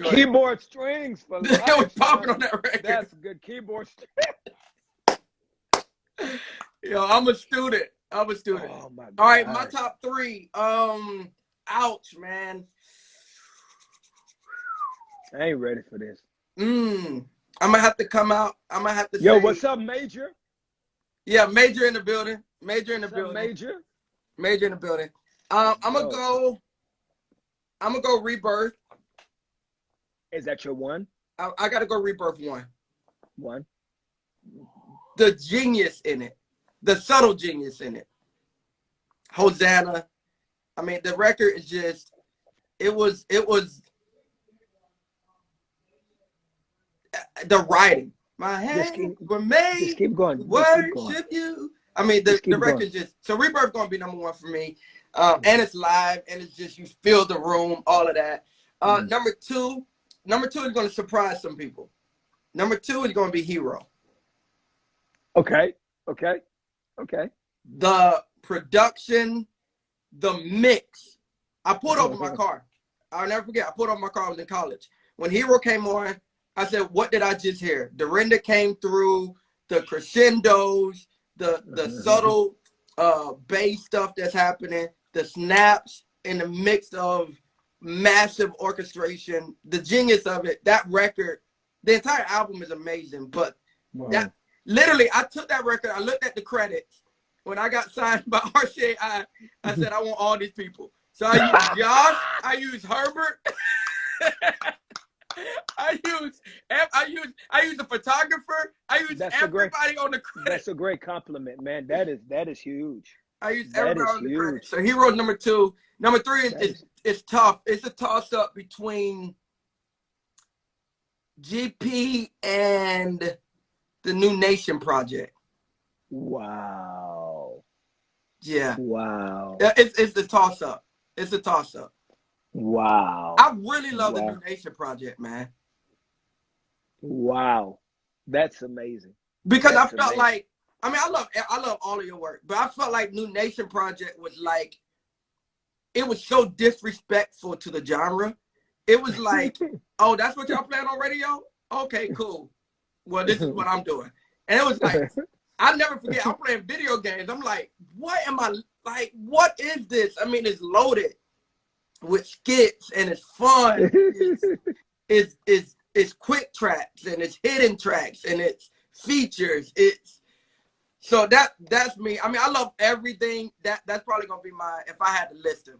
B: keyboard strings for life.
A: They was popping on that record.
B: That's good keyboard strings.
A: Yo, I'm a student. Oh my God. All right, my top 3. Ouch, man.
B: I ain't ready for this.
A: I'm gonna have to come out. I'm gonna have to.
B: Yo, what's up, Major?
A: Yeah, Major in the building. Major in the building. I'm gonna go Rebirth.
B: Is that your one?
A: I gotta go Rebirth 1. The genius in it, the subtle genius in it. Hosanna. I mean, the record is just. It was. The writing. My hands were made.
B: Just keep going.
A: Worship you. I mean, the record just. So Rebirth gonna be number 1 for me. And it's live, and it's just you feel the room, all of that. Number two is going to surprise some people. Number 2 is going to be Hero.
B: Okay.
A: The production, the mix. I pulled over my car. I'll never forget. I pulled over my car. I was in college. When Hero came on, I said, what did I just hear? Dorinda came through, the crescendos, the subtle bass stuff that's happening, the snaps, and the mix of massive orchestration, the genius of it. That record, the entire album is amazing. But that literally, I took that record, I looked at the credits. When I got signed by RCA, I said, I want all these people. So I used Josh, I used Herbert, I used the photographer, I used everybody on the credits.
B: That's a great compliment, man. That is huge.
A: I used everybody on the credits. So Hero number 2. Number 3 is tough. It's a toss-up between GP and the New Nation project.
B: Wow.
A: Yeah.
B: Wow.
A: It's the toss-up. It's a toss-up.
B: Wow.
A: I really love the New Nation project, man.
B: Wow. That's amazing.
A: Because I felt like, I mean, I love all of your work, but I felt like New Nation project was like, it was so disrespectful to the genre. It was like, oh, that's what y'all playing on radio? Okay, cool. Well, this is what I'm doing. And it was like, I'll never forget, I'm playing video games. I'm like, what am I, like, what is this? I mean, it's loaded with skits and it's fun. It's quick tracks and it's hidden tracks and it's features. So that's me. I mean, I love everything. That's probably gonna be if I had to list them.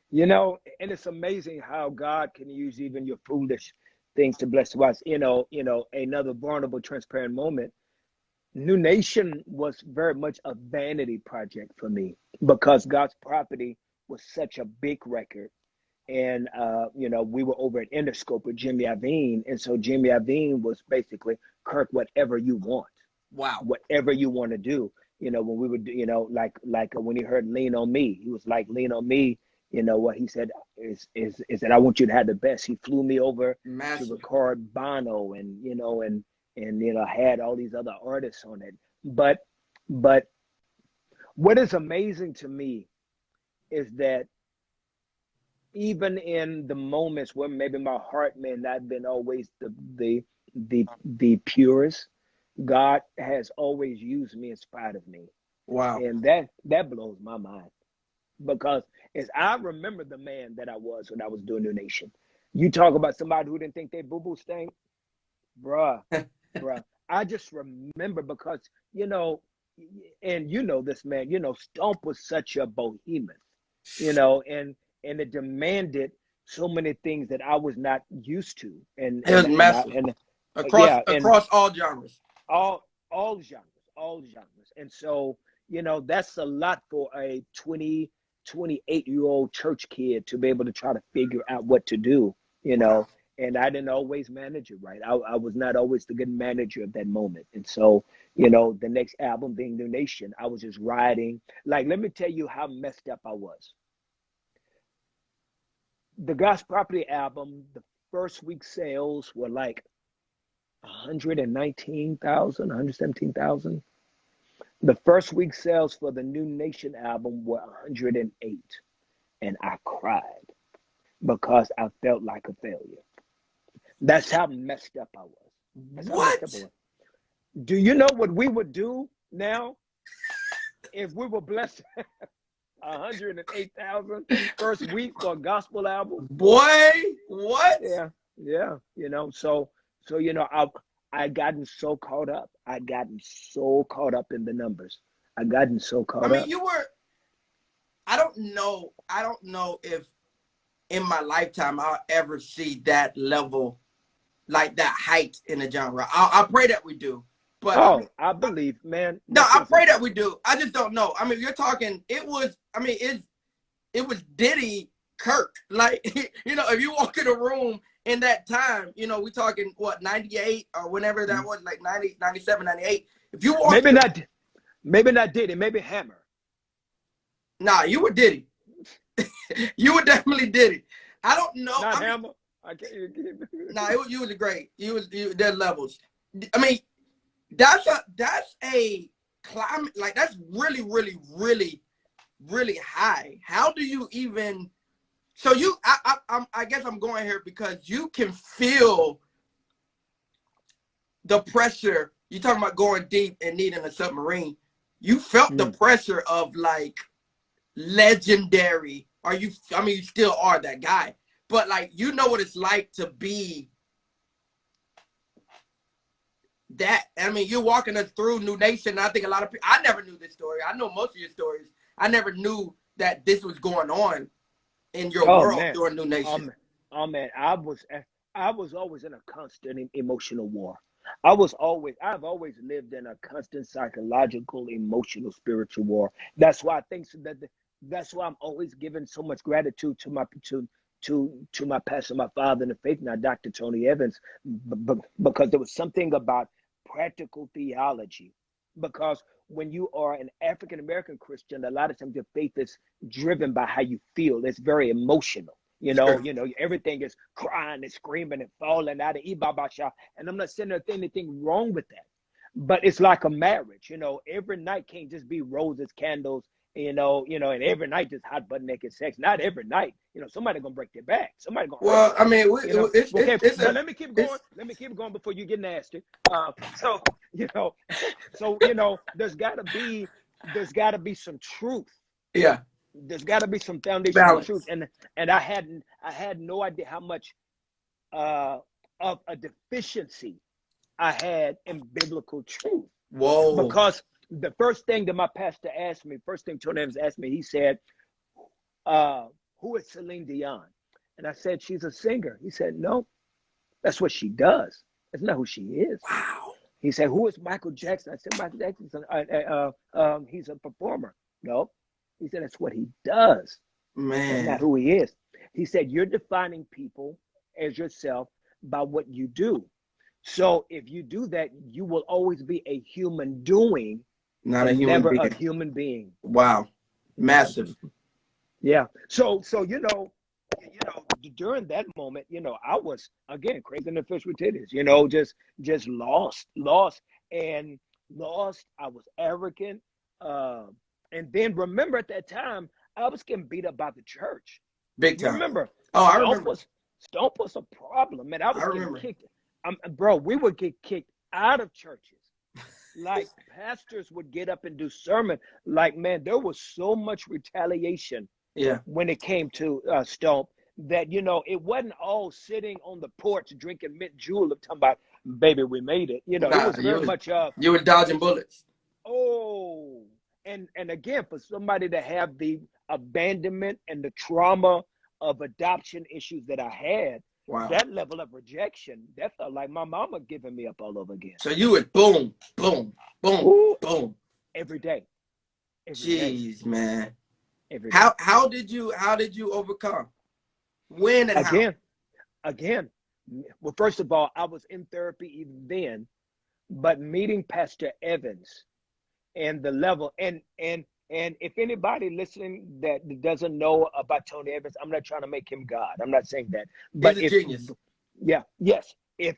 B: You know, and it's amazing how God can use even your foolish things to bless us. You know, another vulnerable, transparent moment. New Nation was very much a vanity project for me because God's Property was such a big record. And, we were over at Interscope with Jimmy Iovine. And so Jimmy Iovine was basically, Kirk, whatever you want.
A: Wow.
B: Whatever you want to do. When we would, like when he heard Lean on Me, he was like, Lean on Me. What he said is that I want you to have the best. He flew me over to record Bono and had all these other artists on it. But what is amazing to me is that even in the moments where maybe my heart may not have been always the purest, God has always used me in spite of me.
A: Wow.
B: And that blows my mind. Because as I remember the man that I was when I was doing New Nation. You talk about somebody who didn't think they boo-boo stank. Bruh. I just remember because, and this man, Stomp was such a bohemian, and it demanded so many things that I was not used to. And
A: it was massive. Across all genres.
B: All genres. And so, that's a lot for a 28-year-old church kid to be able to try to figure out what to do,
A: Wow.
B: And I didn't always manage it right. I was not always the good manager of that moment. And so, the next album being New Nation, I was just riding. Like, let me tell you how messed up I was. The God's Property album, the first week sales were like 119,000, 117,000. The first week sales for the New Nation album were 108. And I cried because I felt like a failure. That's how messed up I was.
A: What?
B: Do you know what we would do now if we were blessed 108,000 first week for a gospel album?
A: Boy, what?
B: Yeah. So I'd gotten so caught up. I'd gotten so caught up in the numbers. I'd gotten so caught up.
A: I mean, I don't know if in my lifetime I'll ever see that level, like that height in the genre. I pray that we do. But
B: I believe, man.
A: No, I pray that we do. I just don't know. I mean, you're talking, it was Diddy, Kirk. Like, if you walk in a room in that time, we talking, what, 98 or whenever that was, like 90, 97, 98. If you walk
B: maybe not Diddy, maybe Hammer.
A: Nah, you were Diddy. You were definitely Diddy. I don't know.
B: Not
A: I mean,
B: Hammer. I can't.
A: no, you was great. Their levels. I mean, that's a climate, like that's really, really, really, really high. How do you even? So I guess I'm going here because you can feel the pressure. You're talking about going deep and needing a submarine. You felt the pressure of like legendary. I mean, you still are that guy, but like you know what it's like to be that. I mean, you're walking us through New Nation. I think a lot of people. I never knew this story. I know most of your stories. I never knew that this was going on in your world during New Nation.
B: Oh man, I was always in a constant emotional war. I've always lived in a constant psychological, emotional, spiritual war. That's why I think that's why I'm always giving so much gratitude to my pastor, my father in the faith, now Dr. Tony Evans, because there was something about practical theology. Because when you are an African American Christian, a lot of times your faith is driven by how you feel. It's very emotional.
A: Sure.
B: Everything is crying and screaming and falling out of Ibabasha. And I'm not saying there's anything wrong with that. But it's like a marriage, every night can't just be roses, candles, and every night just hot butt naked sex. Not every night. Somebody gonna break their back. Somebody gonna
A: Well, I mean,
B: let me keep going. Let me keep going before you get nasty. There's gotta be some truth.
A: Yeah.
B: There's got to be some foundational truth, and I had no idea how much of a deficiency I had in biblical truth.
A: Whoa!
B: Because the first thing that my pastor asked me, first thing Tony Evans asked me, he said, "Who is Celine Dion?" And I said, "She's a singer." He said, "No, that's what she does. That's not who she is."
A: Wow.
B: He said, "Who is Michael Jackson?" I said, "Michael Jackson's he's a performer." No. He said, that's what he does.
A: Man.
B: That's not who he is. He said, you're defining people as yourself by what you do. So if you do that, you will always be a human doing,
A: not a human
B: never
A: being.
B: a human being.
A: Wow. Massive.
B: Yeah. So during that moment, I was, again, crazy in the fish with titties, just lost. I was arrogant. And then remember at that time, I was getting beat up by the church.
A: Big time.
B: You remember?
A: Oh, I remember.
B: Stomp was a problem, man. I was getting
A: remember.
B: kicked. Bro, we would get kicked out of churches. Like pastors would get up and do sermon. Like, man, there was so much retaliation when it came to Stomp that, it wasn't all sitting on the porch drinking mint julep talking about, baby, we made it. It was very much
A: you were dodging bullets.
B: Oh. And again, for somebody to have the abandonment and the trauma of adoption issues that I had, that level of rejection, that felt like my mama giving me up all over again.
A: So you would boom, boom, boom,
B: Ooh,
A: boom.
B: Every day.
A: Jeez, man. Every day. How did you overcome? When and how?
B: Again. Well, first of all, I was in therapy even then, but meeting Pastor Evans and the level, and if anybody listening that doesn't know about Tony Evans, I'm not trying to make him God. I'm not saying that. But
A: he's a genius.
B: Yeah, yes. If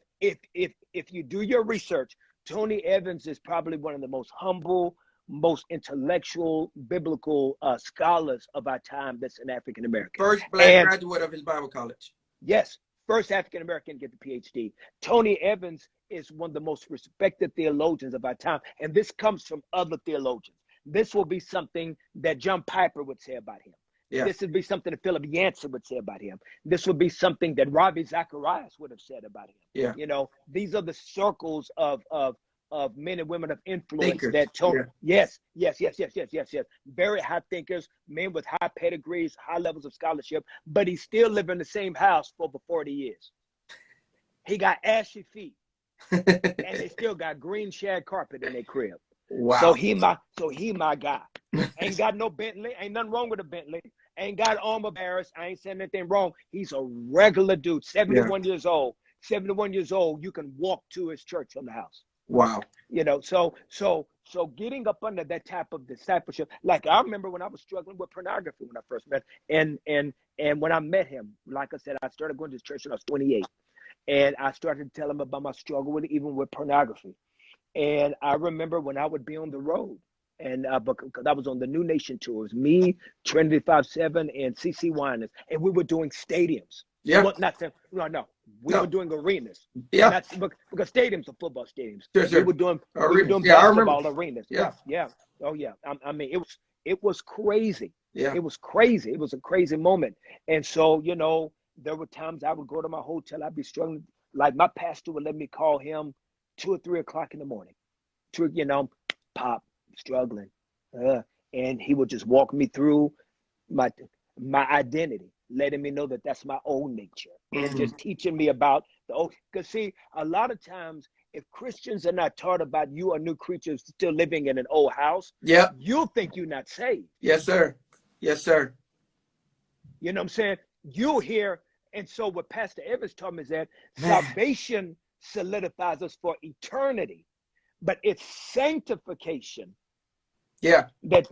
B: you do your research, Tony Evans is probably one of the most humble, most intellectual, biblical scholars of our time that's an African American.
A: First black graduate of his Bible college.
B: Yes. First African American to get the PhD. Tony Evans is one of the most respected theologians of our time. And this comes from other theologians. This will be something that John Piper would say about him. Yeah. This would be something that Philip Yancey would say about him. This would be something that Ravi Zacharias would have said about him.
A: Yeah.
B: These are the circles of men and women of influence
A: thinkers.
B: That Tony. Yeah. Yes. Very high thinkers, men with high pedigrees, high levels of scholarship, but he still lived in the same house for over 40 years. He got ashy feet, and they still got green shag carpet in their crib.
A: Wow.
B: So he my guy. Ain't got no Bentley. Ain't nothing wrong with a Bentley. Ain't got armor bearers. I ain't saying anything wrong. He's a regular dude, 71 years old. 71 years old. You can walk to his church from the house.
A: Wow.
B: So getting up under that type of discipleship, like I remember when I was struggling with pornography when I first met, and when I met him, like I said, I started going to church when I was 28, and I started to tell him about my struggle with even with pornography. And I remember when I would be on the road, and because I was on the New Nation tour, it was me, Trinity 5-7, and CC Winans, and we were doing stadiums.
A: Yeah.
B: Well, not them. No. We were doing arenas.
A: Yeah.
B: Not, because stadiums are football stadiums.
A: Sure.
B: We were doing
A: Yeah,
B: basketball arenas.
A: Yeah.
B: Oh yeah. I mean, it was crazy.
A: Yeah.
B: It was crazy. It was a crazy moment. And so, you know, there were times I would go to my hotel. I'd be struggling. Like my pastor would let me call him 2 or 3 o'clock in the morning. You know, Pop, struggling. And he would just walk me through my identity, letting me know that that's my old nature, and just teaching me about the old. Because see, a lot of times, if Christians are not taught about you are new creatures still living in an old house, you'll think you're not saved.
A: Yes, sir. Yes, sir.
B: You know what I'm saying? You'll hear, and so what Pastor Evans taught me is that salvation solidifies us for eternity, but it's sanctification.
A: Yeah.
B: That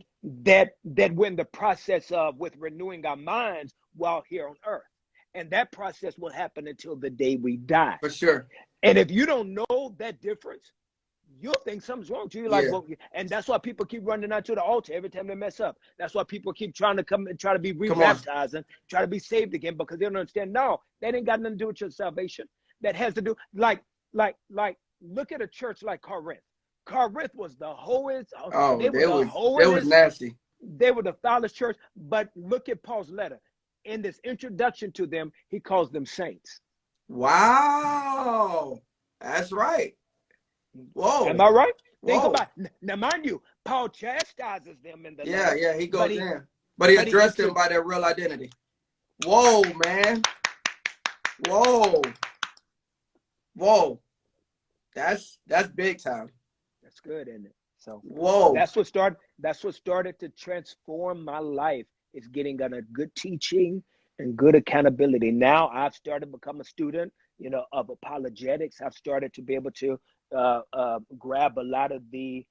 B: when the process of with renewing our minds while here on earth, and that process will happen until the day we die.
A: For sure.
B: And if you don't know that difference, you'll think something's wrong with you. You're like, well, and that's why people keep running out to the altar every time they mess up. That's why people keep trying to come and try to be rebaptized and try to be saved again, because they don't understand. No, that ain't got nothing to do with your salvation. That has to do like look at a church like Corinth. Corinth was the hoest.
A: Oh, they was nasty.
B: They were the foulest church. But look at Paul's letter. In this introduction to them, he calls them saints.
A: Wow, that's right. Whoa,
B: am I right?
A: Whoa.
B: Think about it. Now, mind you, Paul chastises them in the letter.
A: Yeah, he goes in, but he addressed them by their real identity. Whoa, man. Whoa, that's big time.
B: That's good, isn't it? So
A: whoa,
B: that's what started to transform my life, is getting on a good teaching and good accountability. Now I've started to become a student, you know, of apologetics. I've started to be able to grab a lot of the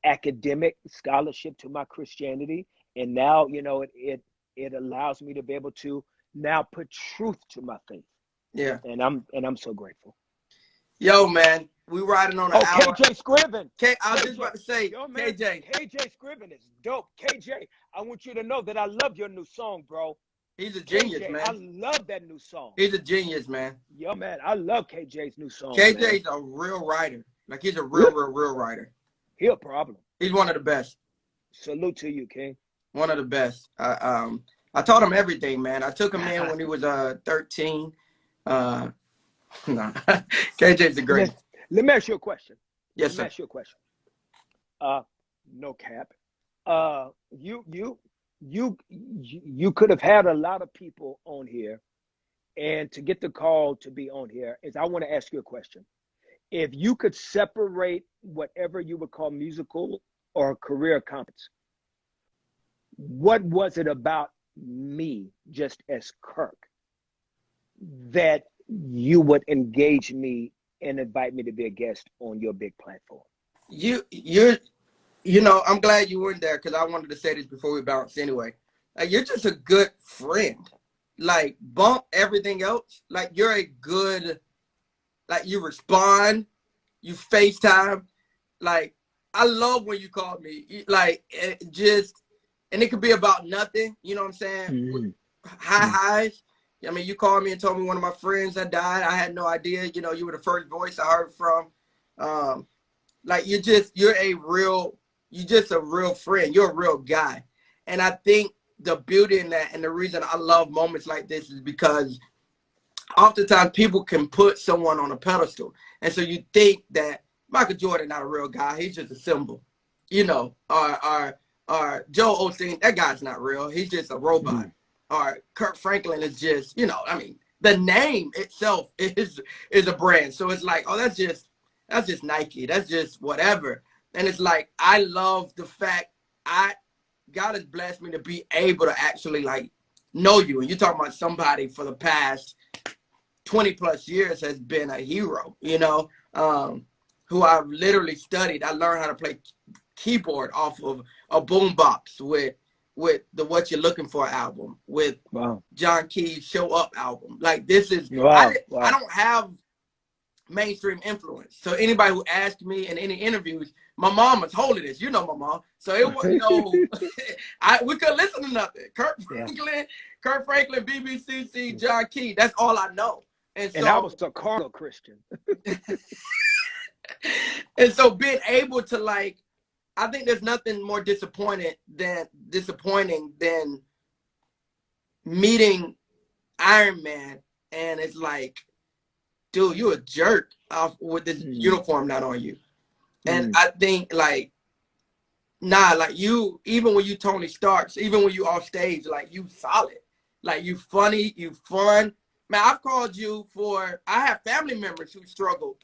B: academic scholarship to my Christianity, and now, you know, it allows me to be able to now put truth to my faith.
A: Yeah,
B: and I'm so grateful.
A: Yo, man, we riding on an hour.
B: KJ Scriven.
A: I was just about to say,
B: yo, man, KJ Scriven is dope. KJ, I want you to know that I love your new song, bro.
A: He's a genius,
B: KJ,
A: man.
B: I love that new song.
A: He's a genius, man.
B: Yo, man, I love KJ's new song.
A: KJ's a real writer. Like, he's a real writer.
B: He a problem.
A: He's one of the best.
B: Salute to you, King.
A: One of the best. I taught him everything, man. I took him in when he was 13. No, KJ's the greatest.
B: Let me ask you a question.
A: Yes, sir.
B: Let me ask you a question. No cap. You could have had a lot of people on here, and to get the call to be on here is, I want to ask you a question. If you could separate whatever you would call musical or career accomplishments, what was it about me, just as Kirk, that you would engage me and invite me to be a guest on your big platform?
A: You know, I'm glad you weren't there, because I wanted to say this before we bounce anyway. Like, you're just a good friend. Like, bump everything else. Like, you're a good, like, you respond, you FaceTime. Like, I love when you call me. Like, and it could be about nothing. You know what I'm saying?
B: Mm-hmm.
A: Highs. I mean, you called me and told me one of my friends had died. I had no idea. You know, you were the first voice I heard from. Like, you're just a real friend. You're a real guy. And I think the beauty in that, and the reason I love moments like this, is because oftentimes people can put someone on a pedestal. And so you think that Michael Jordan not a real guy. He's just a symbol, you know, or Joe Osteen, that guy's not real. He's just a robot. Mm-hmm. Or Kirk Franklin is just, you know, I mean, the name itself is a brand. So it's like, oh, that's just Nike. That's just whatever. And it's like, I love the fact God has blessed me to be able to actually, like, know you. And you're talking about somebody for the past 20 plus years has been a hero, you know? who I've literally studied. I learned how to play keyboard off of a boombox with the What You're Looking For album, with John Key's Show Up album. Like, this is, I don't have mainstream influence. So anybody who asked me in any interviews, my mom was holding this. You know my mom. So it wasn't no, we couldn't listen to nothing. Kirk Franklin, BBCC, John Key. That's all I know. And so
B: I was a carnal Christian.
A: And so being able to, like, I think there's nothing more disappointing than meeting Iron Man, and it's like, dude, you a jerk off with this uniform not on you. And I think, like, like, you, even when you Tony Starks, even when you off stage, like, you solid. Like, you funny, you fun. Man, I've called you I have family members who struggle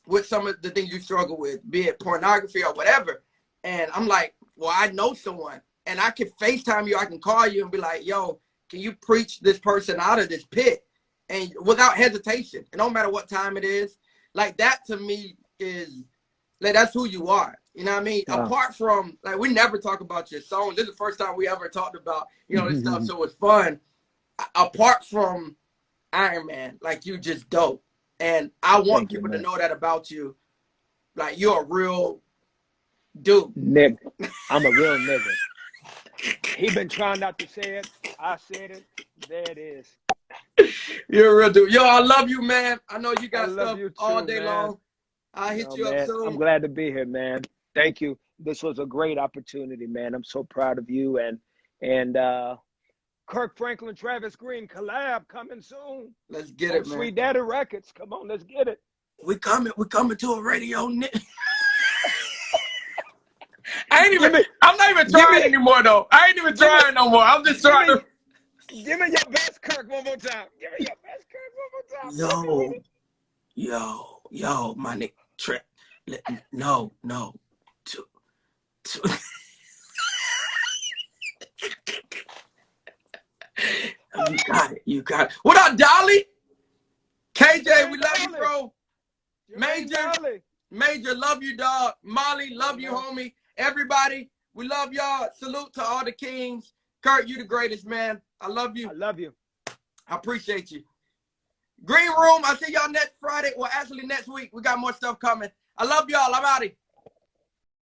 A: with some of the things you struggle with, be it pornography or whatever. And I'm like, well, I know someone, and I can FaceTime you, I can call you and be like, yo, can you preach this person out of this pit? And without hesitation, it don't matter what time it is. Like, that to me is, like, that's who you are. You know what I mean? Wow. Apart from, like, we never talk about your songs. This is the first time we ever talked about, you know, this stuff. So it's fun. Apart from Iron Man, like, you just dope. And I want people to know that about you. Like, you're a real dude.
B: Nigga. I'm a real nigga. He been trying not to say it. I said it. There it is.
A: You're a real dude. Yo, I love you, man. I know you got stuff you too, all day long. I'll hit you up soon.
B: I'm glad to be here, man. Thank you. This was a great opportunity, man. I'm so proud of you. And Kirk Franklin, Travis Greene collab coming soon.
A: Let's get it, man.
B: Sweet Daddy Records. Come on, let's get it.
A: We're coming to a radio. I'm not even trying anymore, though. I ain't even trying no more. I'm just trying to.
B: Give me your best Kirk one more time. Give me your best Kirk one more time.
A: Yo, my nigga. No. You got it. What up, Dolly? KJ, we love you, bro. Major, love you, dog. Molly, love you, homie. Everybody, we love y'all. Salute to all the kings. Kirk, you the greatest, man. I love you.
B: I love you.
A: I appreciate you. Green Room, I'll see y'all next Friday. Well, actually next week. We got more stuff coming. I love y'all. I'm out of here.